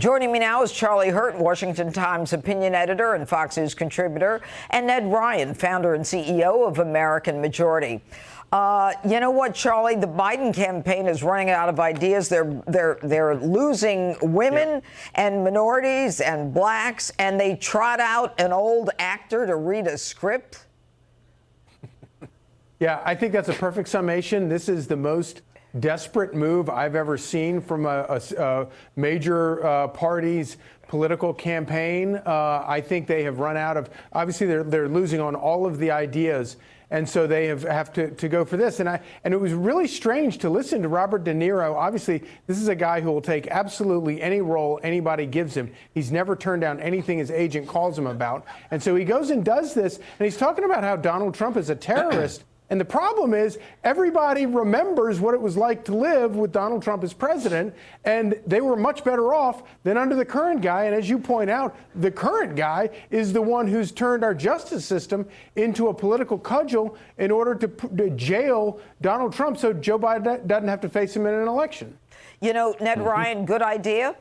Joining me now is Charlie Hurt, Washington Times opinion editor and Fox News contributor, and Ned Ryun, founder and CEO of American Majority. You know what, Charlie? The Biden campaign is running out of ideas. They're losing women and minorities and blacks, and they trot out an old actor to read a script. Yeah, I think that's a perfect summation. This is the most desperate move I've ever seen from a major party's political campaign. I think they have run out of, obviously they're losing on all of the ideas. And so they have to go for this. And it was really strange to listen to Robert De Niro. Obviously, this is a guy who will take absolutely any role anybody gives him. He's never turned down anything his agent calls him about. And so he goes and does this. And he's talking about how Donald Trump is a terrorist. And the problem is everybody remembers what it was like to live with Donald Trump as president, and they were much better off than under the current guy. And as you point out, the current guy is the one who's turned our justice system into a political cudgel in order to jail Donald Trump so Joe Biden doesn't have to face him in an election. You know, Ned Ryan, good idea?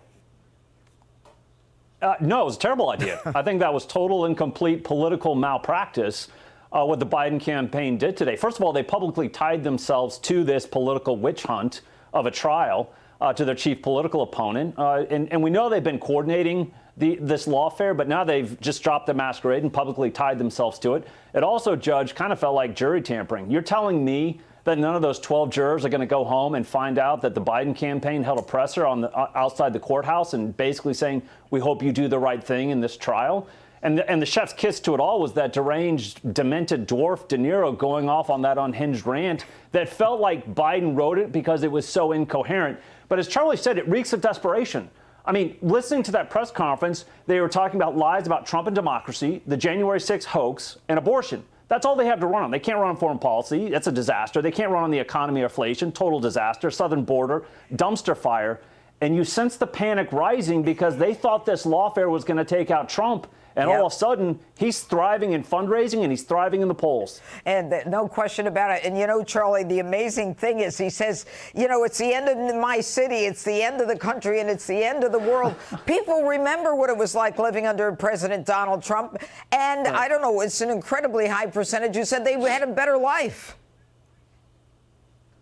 No, it was a terrible idea. I think that was total and complete political malpractice. What the Biden campaign did today. First of all, they publicly tied themselves to this political witch hunt of a trial to their chief political opponent. And we know they've been coordinating this lawfare, but now they've just dropped the masquerade and publicly tied themselves to it. It also, Judge, kind of felt like jury tampering. You're telling me that none of those 12 jurors are going to go home and find out that the Biden campaign held a presser on outside the courthouse and basically saying, we hope you do the right thing in this trial? And the chef's kiss to it all was that deranged, demented dwarf De Niro going off on that unhinged rant that felt like Biden wrote it because it was so incoherent. But as Charlie said, it reeks of desperation. I mean, listening to that press conference, they were talking about lies about Trump and democracy, the January 6th hoax, and abortion. That's all they have to run on. They can't run on foreign policy. That's a disaster. They can't run on the economy or inflation. Total disaster. Southern border. Dumpster fire. And you sense the panic rising because they thought this lawfare was going to take out Trump. And all of a sudden, he's thriving in fundraising and he's thriving in the polls. And no question about it. And, you know, Charlie, the amazing thing is he says, you know, it's the end of my city, it's the end of the country, and it's the end of the world. People remember what it was like living under President Donald Trump. And I don't know, it's an incredibly high percentage who said they had a better life.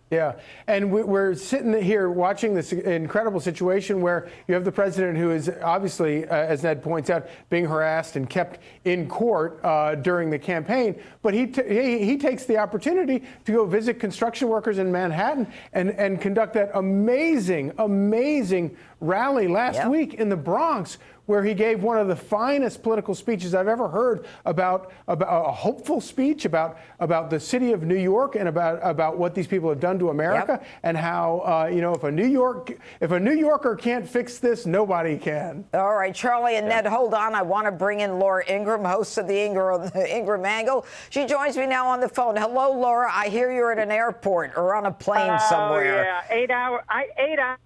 Yeah, and we're sitting here watching this incredible situation where you have the president who is obviously, as Ned points out, being harassed and kept in court during the campaign. But he takes the opportunity to go visit construction workers in Manhattan and conduct that amazing rally last week in the Bronx, where he gave one of the finest political speeches I've ever heard about a hopeful speech about the city of New York and about what these people have done to America and how you know, if a New Yorker can't fix this, nobody can. All right, Charlie and Ned, hold on. I want to bring in Laura Ingraham, host of the Ingraham Angle. She joins me now on the phone. Hello, Laura. I hear you're at an airport or on a plane somewhere. Yeah, 8 hours.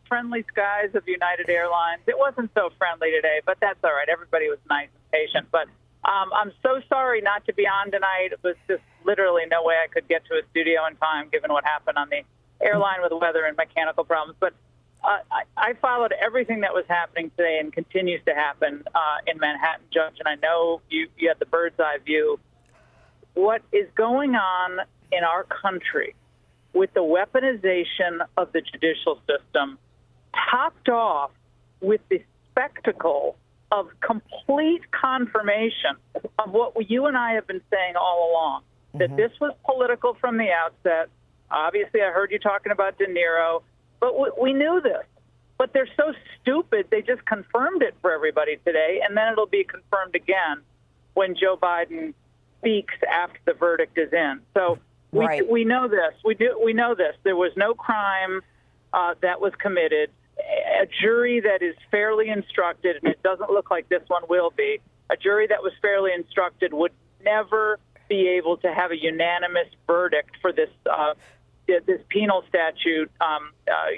Friendly skies of United Airlines. It wasn't so friendly today, but that's all right. Everybody was nice and patient. But I'm so sorry not to be on tonight. It was just literally no way I could get to a studio in time, given what happened on the airline with weather and mechanical problems. But I followed everything that was happening today and continues to happen in Manhattan, Judge, and I know you had the bird's eye view. What is going on in our country with the weaponization of the judicial system, topped off with the spectacle of complete confirmation of what you and I have been saying all along, that this was political from the outset. Obviously, I heard you talking about De Niro, but we knew this. But they're so stupid, they just confirmed it for everybody today, and then it'll be confirmed again when Joe Biden speaks after the verdict is in. So we know this. We know this. There was no crime that was committed. A jury that is fairly instructed, and it doesn't look like this one will be, a jury that was fairly instructed would never be able to have a unanimous verdict for this this penal statute,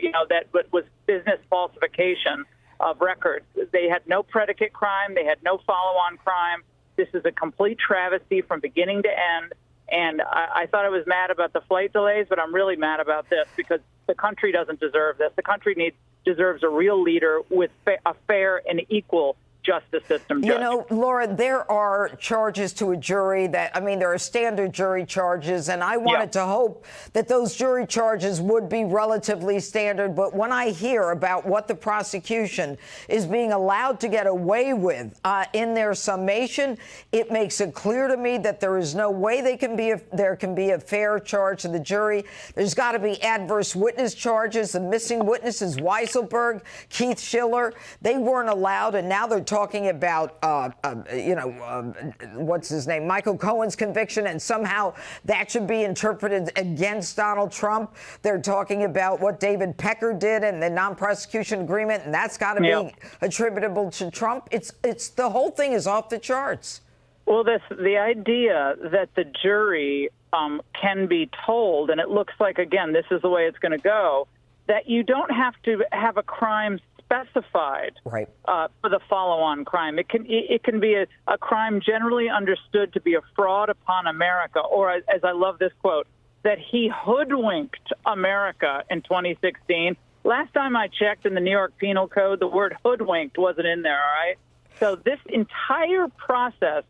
you know, that was business falsification of records. They had no predicate crime. They had no follow-on crime. This is a complete travesty from beginning to end. And I thought I was mad about the flight delays, but I'm really mad about this because the country doesn't deserve this. The country needs deserves a real leader with a fair and equal justice system, Judge. You know, Laura, there are charges to a jury that, I mean, there are standard jury charges, and I wanted to hope that those jury charges would be relatively standard. But when I hear about what the prosecution is being allowed to get away with in their summation, it makes it clear to me that there is no way there can be a fair charge to the jury. There's got to be adverse witness charges. The missing witnesses, Weisselberg, Keith Schiller, they weren't allowed, and now they're talking about, what's his name, Michael Cohen's conviction, and somehow that should be interpreted against Donald Trump. They're talking about what David Pecker did and the non-prosecution agreement, and that's got to be attributable to Trump. It's the whole thing is off the charts. Well, the idea that the jury can be told, and it looks like, again, this is the way it's going to go, that you don't have to have a crime specified for the follow-on crime. It can be a crime generally understood to be a fraud upon America, or as I love this quote, that he hoodwinked America in 2016. Last time I checked in the New York Penal Code, the word hoodwinked wasn't in there, all right? So this entire process,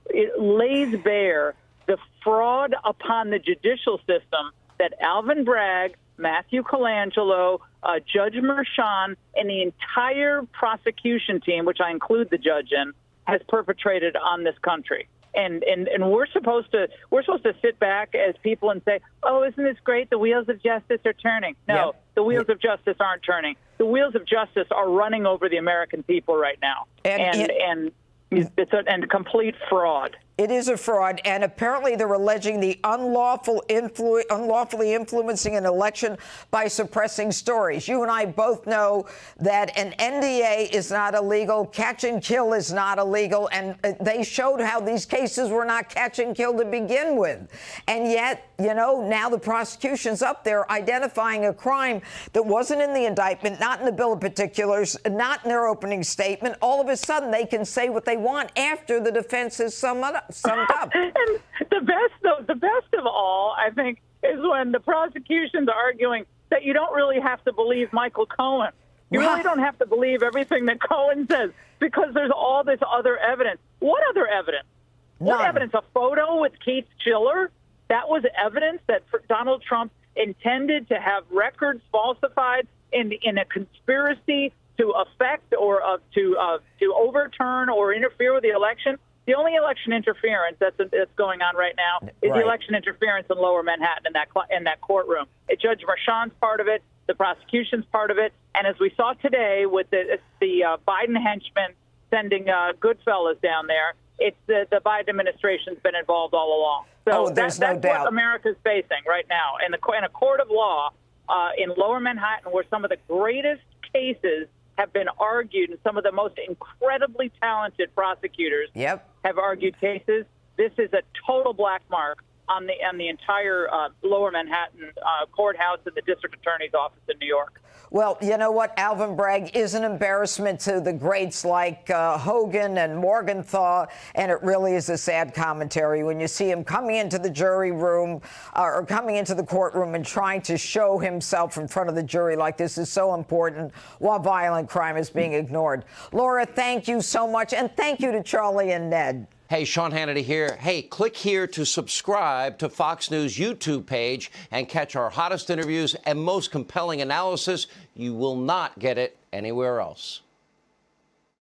it lays bare the fraud upon the judicial system that Alvin Bragg, Matthew Colangelo, Judge Merchan, and the entire prosecution team, which I include the judge in, has perpetrated on this country. And we're supposed to sit back as people and say, oh, isn't this great? The wheels of justice are turning. No, the wheels of justice aren't turning. The wheels of justice are running over the American people right now. And it's a complete fraud. It is a fraud, and apparently they're alleging the unlawfully influencing an election by suppressing stories. You and I both know that an NDA is not illegal, catch and kill is not illegal, and they showed how these cases were not catch and kill to begin with. And yet, you know, now the prosecution's up there identifying a crime that wasn't in the indictment, not in the bill of particulars, not in their opening statement. All of a sudden, they can say what they want after the defense has summed up. And the best of all, I think, is when the prosecution's arguing that you don't really have to believe Michael Cohen. You really don't have to believe everything that Cohen says because there's all this other evidence. What other evidence? What evidence? A photo with Keith Schiller? That was evidence that Donald Trump intended to have records falsified in a conspiracy to affect or to overturn or interfere with the election. The only election interference that's going on right now is the election interference in Lower Manhattan in that courtroom. Judge Merchan's part of it, the prosecution's part of it, and as we saw today with the Biden henchmen sending Goodfellas down there, it's the Biden administration's been involved all along. So that's what America's facing right now in a court of law in Lower Manhattan, where some of the greatest cases have been argued, and some of the most incredibly talented prosecutors have argued cases. This is a total black mark on the entire Lower Manhattan courthouse and the district attorney's office in New York. Well, you know what? Alvin Bragg is an embarrassment to the greats like Hogan and Morgenthau, and it really is a sad commentary when you see him coming into the jury room or coming into the courtroom and trying to show himself in front of the jury like this is so important while violent crime is being ignored. Laura, thank you so much, and thank you to Charlie and Ned. Hey, Sean Hannity here. Hey, click here to subscribe to Fox News YouTube page and catch our hottest interviews and most compelling analysis. You will not get it anywhere else.